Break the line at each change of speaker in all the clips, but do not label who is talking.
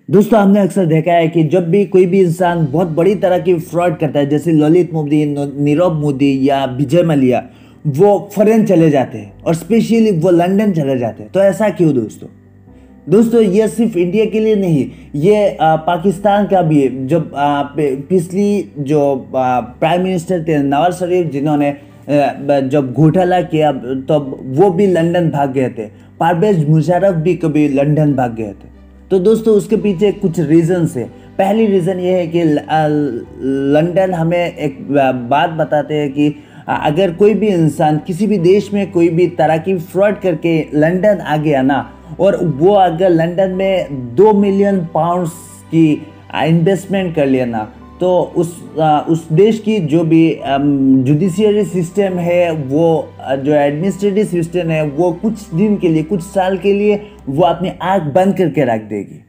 दोस्तों हमने अक्सर देखा है कि जब भी कोई भी इंसान बहुत बड़ी तरह की फ्रॉड करता है, जैसे ललित मोदी, नीरव मोदी या विजय मल्ल्या, वो फॉरेन चले जाते हैं और स्पेशली वो लंदन चले जाते हैं। तो ऐसा क्यों दोस्तों? दोस्तों ये सिर्फ इंडिया के लिए नहीं, ये पाकिस्तान का भी है। जब पिछली जो प्राइम मिनिस्टर थे नवाज शरीफ, जिन्होंने जब घोटाला किया, तब वो भी लंदन भाग गए थे। परवेज मुशर्रफ भी कभी लंदन भाग गए थे। तो दोस्तों उसके पीछे कुछ रीजंस है। पहली रीज़न ये है कि लंदन हमें एक बात बताते हैं कि अगर कोई भी इंसान किसी भी देश में कोई भी तरह की फ्रॉड करके लंदन आ गया ना, और वो अगर लंदन में 2 मिलियन पाउंड्स की इन्वेस्टमेंट कर लिया ना, तो उस देश की जो भी जुडिशियरी सिस्टम है, वो जो एडमिनिस्ट्रेटिव सिस्टम है, वो कुछ दिन के लिए, कुछ साल के लिए वो अपनी आंख बंद करके रख देगी।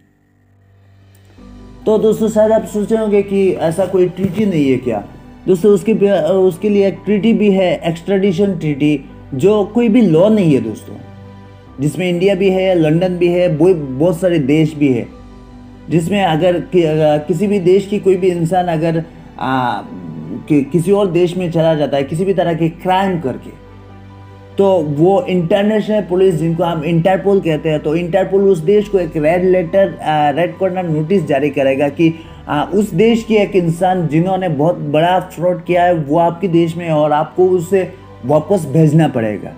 तो दोस्तों शायद आप सोच रहे होंगे कि ऐसा कोई ट्रीटी नहीं है क्या? दोस्तों उसके लिए एक ट्रीटी भी है, एक्स्ट्राडिशन ट्रीटी, जो कोई भी लॉ नहीं है दोस्तों, जिसमें इंडिया भी है, लंदन भी है, बहुत सारे देश भी है, जिसमें अगर किसी भी देश की कोई भी इंसान अगर किसी और देश में चला जाता है किसी भी तरह के क्राइम करके, तो वो इंटरनेशनल पुलिस, जिनको हम इंटरपोल कहते हैं, तो इंटरपोल उस देश को एक रेड कॉर्नर नोटिस जारी करेगा कि उस देश की एक इंसान जिन्होंने बहुत बड़ा फ्रॉड किया है वो आपके देश में है और आपको उसे वापस भेजना पड़ेगा।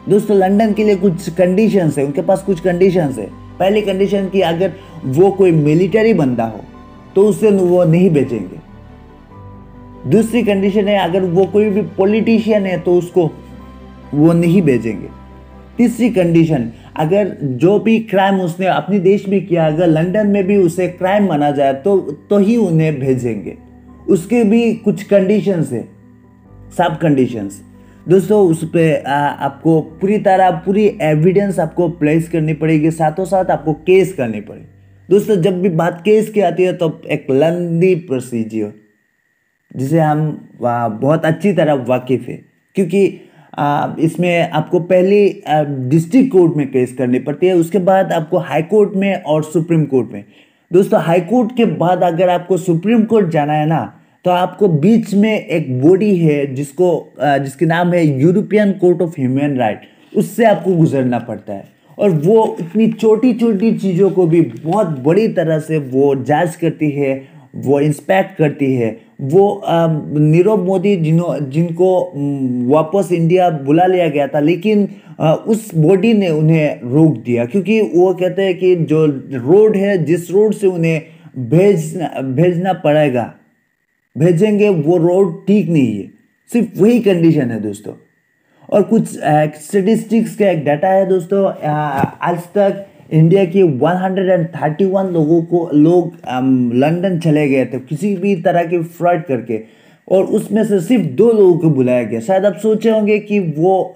दोस्तों लंदन के लिए कुछ कंडीशंस है, उनके पास कुछ कंडीशंस है। पहली कंडीशन कि अगर वो कोई मिलिट्री बंदा हो तो उसे वो नहीं भेजेंगे। दूसरी कंडीशन है अगर वो कोई भी पॉलिटिशियन है तो उसको वो नहीं भेजेंगे। तीसरी कंडीशन, अगर जो भी क्राइम उसने अपने देश में किया अगर लंदन में भी उसे क्राइम माना जाए तो ही उन्हें भेजेंगे। उसके भी कुछ कंडीशंस है, सब कंडीशंस। दोस्तों उस पर आपको पूरी एविडेंस आपको प्लेस करनी पड़ेगी, साथों साथ आपको केस करनी पड़ेगी। दोस्तों जब भी बात केस की आती है तो एक लंबी प्रोसीजर, जिसे हम बहुत अच्छी तरह वाकिफ है, क्योंकि इसमें आपको पहले डिस्ट्रिक्ट कोर्ट में केस करनी पड़ती है, उसके बाद आपको हाई कोर्ट में और सुप्रीम कोर्ट में। दोस्तों हाई कोर्ट के बाद अगर आपको सुप्रीम कोर्ट जाना है ना, तो आपको बीच में एक बॉडी है जिसके नाम है European court of human right, उससे आपको गुजरना पड़ता है। और वो इतनी छोटी छोटी चीज़ों को भी बहुत बड़ी तरह से वो जांच करती है, वो इंस्पेक्ट करती है। वो नीरव मोदी जिनको वापस इंडिया बुला लिया गया था, लेकिन उस बॉडी ने उन्हें रोक दिया, क्योंकि वो कहते हैं कि जो रोड है, जिस रोड से उन्हें भेजना पड़ेगा, भेजेंगे, वो रोड ठीक नहीं है। सिर्फ वही कंडीशन है दोस्तों। और कुछ स्टेटिस्टिक्स का एक डाटा है दोस्तों, आज तक इंडिया के 131 लोग लंदन चले गए थे किसी भी तरह की फ्रॉड करके, और उसमें से सिर्फ 2 लोगों को बुलाया गया। शायद आप सोचे होंगे कि वो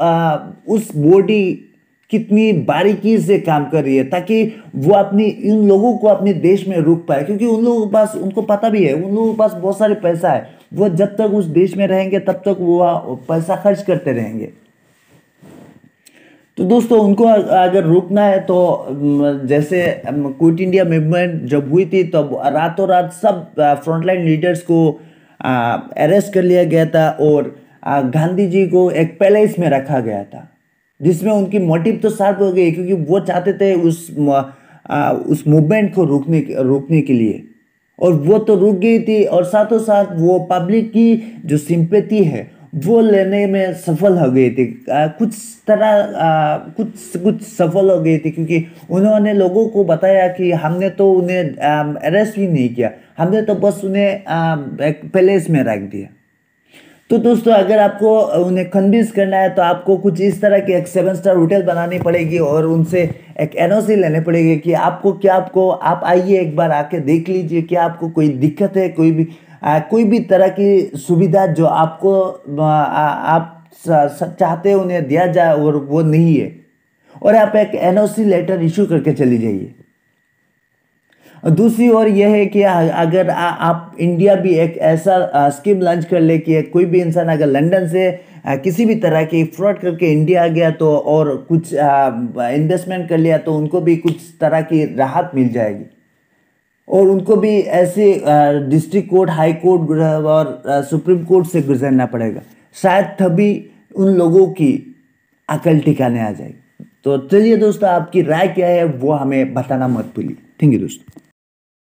उस बॉडी कितनी बारीकी से काम कर रही है ताकि वो इन लोगों को अपने देश में रोक पाए, क्योंकि उन लोगों के पास, उनको पता भी है, उन लोगों के पास बहुत सारे पैसा है। वो जब तक उस देश में रहेंगे तब तक वो पैसा खर्च करते रहेंगे। तो दोस्तों उनको अगर रोकना है तो जैसे क्विट इंडिया मूवमेंट जब हुई थी तब रातों रात सब फ्रंटलाइन लीडर्स को अरेस्ट कर लिया गया था और गांधी जी को एक पैलेस में रखा गया था, जिसमें उनकी मोटिव तो साफ हो गई, क्योंकि वो चाहते थे उस मूवमेंट को रोकने के लिए, और वो तो रुक गई थी, और साथों साथ वो पब्लिक की जो सिंपैथी है वो लेने में सफल हो गई थी, कुछ सफल हो गई थी, क्योंकि उन्होंने लोगों को बताया कि हमने तो उन्हें अरेस्ट ही नहीं किया, हमने तो बस उन्हें एक पैलेस में रख दिया। तो दोस्तों अगर आपको उन्हें कन्विंस करना है तो आपको कुछ इस तरह की एक 7 स्टार होटल बनानी पड़ेगी और उनसे एक एनओसी लेने पड़ेगी कि आप आइए, एक बार आके देख लीजिए, क्या आपको कोई दिक्कत है, कोई भी तरह की सुविधा जो आपको आप चाहते हैं उन्हें दिया जाए और वो नहीं है, और आप एक एनओसी लेटर इशू करके चली जाइए। दूसरी ओर यह है कि अगर आप इंडिया भी एक ऐसा स्कीम लॉन्च कर ले कि कोई भी इंसान अगर लंदन से किसी भी तरह की फ्रॉड करके इंडिया आ गया तो, और कुछ इन्वेस्टमेंट कर लिया, तो उनको भी कुछ तरह की राहत मिल जाएगी। और उनको भी ऐसे डिस्ट्रिक्ट कोर्ट, हाई कोर्ट और सुप्रीम कोर्ट से गुजरना पड़ेगा। शायद तभी उन लोगों की अकल ठिकाने आ जाएगी। तो चलिए दोस्तों, आपकी राय क्या है वो हमें बताना मत भूलिए। थैंक यू दोस्तों।